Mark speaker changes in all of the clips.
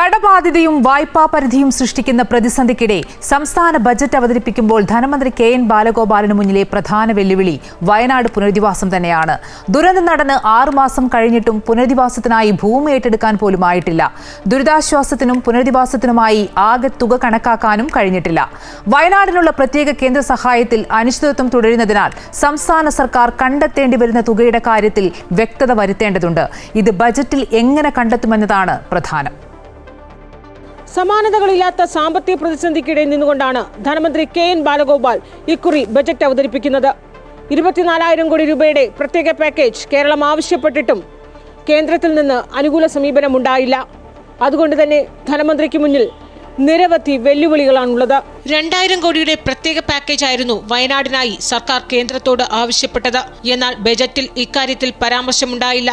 Speaker 1: കടബാധ്യതയും വായ്പാ പരിധിയും സൃഷ്ടിക്കുന്ന പ്രതിസന്ധിക്കിടെ സംസ്ഥാന ബജറ്റ് അവതരിപ്പിക്കുമ്പോൾ ധനമന്ത്രി കെ.എൻ. ബാലഗോപാലിന് മുന്നിലെ പ്രധാന വെല്ലുവിളി വയനാട് പുനരധിവാസം തന്നെയാണ്. ദുരന്തം നടന്ന് 6 മാസം കഴിഞ്ഞിട്ടും പുനരധിവാസത്തിനായി ഭൂമി ഏറ്റെടുക്കാൻ പോലും ആയിട്ടില്ല. ദുരിതാശ്വാസത്തിനും പുനരധിവാസത്തിനുമായി ആകെ തുക കണക്കാക്കാനും കഴിഞ്ഞിട്ടില്ല. വയനാടിനുള്ള പ്രത്യേക കേന്ദ്ര സഹായത്തിൽ അനിശ്ചിതത്വം തുടരുന്നതിനാൽ സംസ്ഥാന സർക്കാർ കണ്ടെത്തേണ്ടി വരുന്ന തുകയുടെ കാര്യത്തിൽ വ്യക്തത വരുത്തേണ്ടതുണ്ട്. ഇത് ബജറ്റിൽ എങ്ങനെ കണ്ടെത്തുമെന്നതാണ് പ്രധാനം.
Speaker 2: സമാനതകളില്ലാത്ത സാമ്പത്തിക പ്രതിസന്ധിക്കിടെ നിന്നുകൊണ്ടാണ് ധനമന്ത്രി കെ.എൻ. ബാലഗോപാൽ ഇക്കുറി ബജറ്റ് അവതരിപ്പിക്കുന്നത്. 24,000 കോടി രൂപയുടെ പ്രത്യേക പാക്കേജ് കേരളം ആവശ്യപ്പെട്ടിട്ടും കേന്ദ്രത്തിൽ നിന്ന് അനുകൂല സമീപനം ഉണ്ടായില്ല. അതുകൊണ്ട് തന്നെ ധനമന്ത്രിക്ക് മുന്നിൽ നിരവധി വെല്ലുവിളികളാണുള്ളത്. 2,000 കോടിയുടെ പ്രത്യേക പാക്കേജ് ആയിരുന്നു വയനാടിനായി സർക്കാർ കേന്ദ്രത്തോട് ആവശ്യപ്പെട്ടത്. എന്നാൽ ബജറ്റിൽ ഇക്കാര്യത്തിൽ പരാമർശമുണ്ടായില്ല.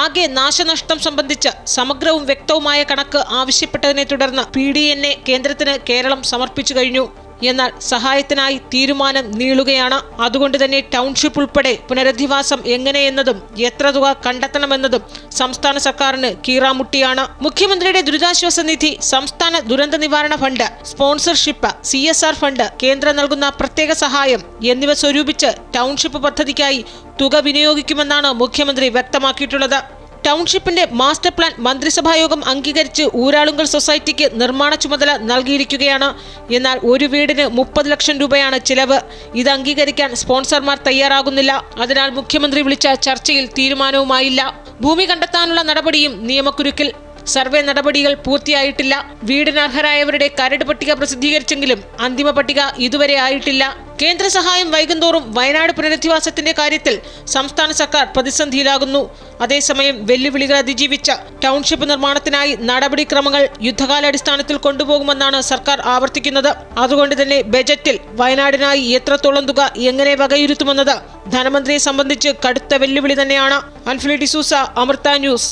Speaker 2: ആകെ നാശനഷ്ടം സംബന്ധിച്ച് സമഗ്രവും വ്യക്തവുമായ കണക്ക് ആവശ്യപ്പെട്ടതിനെ തുടർന്ന് PDN കേന്ദ്രത്തിന് കേരളം സമർപ്പിച്ചു കഴിഞ്ഞു. എന്നാൽ സഹായത്തിനായി തീരുമാനം നീളുകയാണ്. അതുകൊണ്ട് തന്നെ ടൗൺഷിപ്പ് ഉൾപ്പെടെ പുനരധിവാസം എങ്ങനെയെന്നതും എത്ര തുക കണ്ടെത്തണമെന്നതും സംസ്ഥാന സർക്കാരിന് കീറാമുട്ടിയാണ്. മുഖ്യമന്ത്രിയുടെ ദുരിതാശ്വാസ നിധി, സംസ്ഥാന ദുരന്ത നിവാരണ ഫണ്ട്, സ്പോൺസർഷിപ്പ്, CSR ഫണ്ട്, കേന്ദ്രം നൽകുന്ന പ്രത്യേക സഹായം എന്നിവ സ്വരൂപിച്ച് ടൗൺഷിപ്പ് പദ്ധതിക്കായി തുക വിനിയോഗിക്കുമെന്നാണ് മുഖ്യമന്ത്രി വ്യക്തമാക്കിയിട്ടുള്ളത്. ടൗൺഷിപ്പിന്റെ മാസ്റ്റർ പ്ലാൻ മന്ത്രിസഭായോഗം അംഗീകരിച്ച് ഊരാളുങ്കൽ സൊസൈറ്റിക്ക് നിർമ്മാണ ചുമതല നൽകിയിരിക്കുകയാണ്. എന്നാൽ ഒരു വീടിന് 30 ലക്ഷം രൂപയാണ് ചിലവ്. ഇത് അംഗീകരിക്കാൻ സ്പോൺസർമാർ തയ്യാറാകുന്നില്ല. അതിനാൽ മുഖ്യമന്ത്രി വിളിച്ച ചർച്ചയിൽ തീരുമാനവുമായില്ല. ഭൂമി കണ്ടെത്താനുള്ള നടപടിയും നിയമക്കുരുക്കിൽ. സർവേ നടപടികൾ പൂർത്തിയായിട്ടില്ല. വീടിന് അർഹരായവരുടെ കരട് പട്ടിക പ്രസിദ്ധീകരിച്ചെങ്കിലും അന്തിമ പട്ടിക ഇതുവരെ ആയിട്ടില്ല. കേന്ദ്ര സഹായം വൈകുന്തോറും വയനാട് പുനരധിവാസത്തിന്റെ കാര്യത്തിൽ സംസ്ഥാന സർക്കാർ പ്രതിസന്ധിയിലാകുന്നു. അതേസമയം വെല്ലുവിളികൾ അതിജീവിച്ച ടൗൺഷിപ്പ് നിർമ്മാണത്തിനായി നടപടിക്രമങ്ങൾ യുദ്ധകാലാടിസ്ഥാനത്തിൽ കൊണ്ടുപോകുമെന്നാണ് സർക്കാർ ആവർത്തിക്കുന്നത്. അതുകൊണ്ട് തന്നെ ബജറ്റിൽ വയനാടിനായി എത്രത്തോളം തുക എങ്ങനെ വകയിരുത്തുമെന്നത് ധനമന്ത്രിയെ സംബന്ധിച്ച് കടുത്ത വെല്ലുവിളി തന്നെയാണ്. അൻഫ്ലി ഡിസൂസ, അമൃത ന്യൂസ്.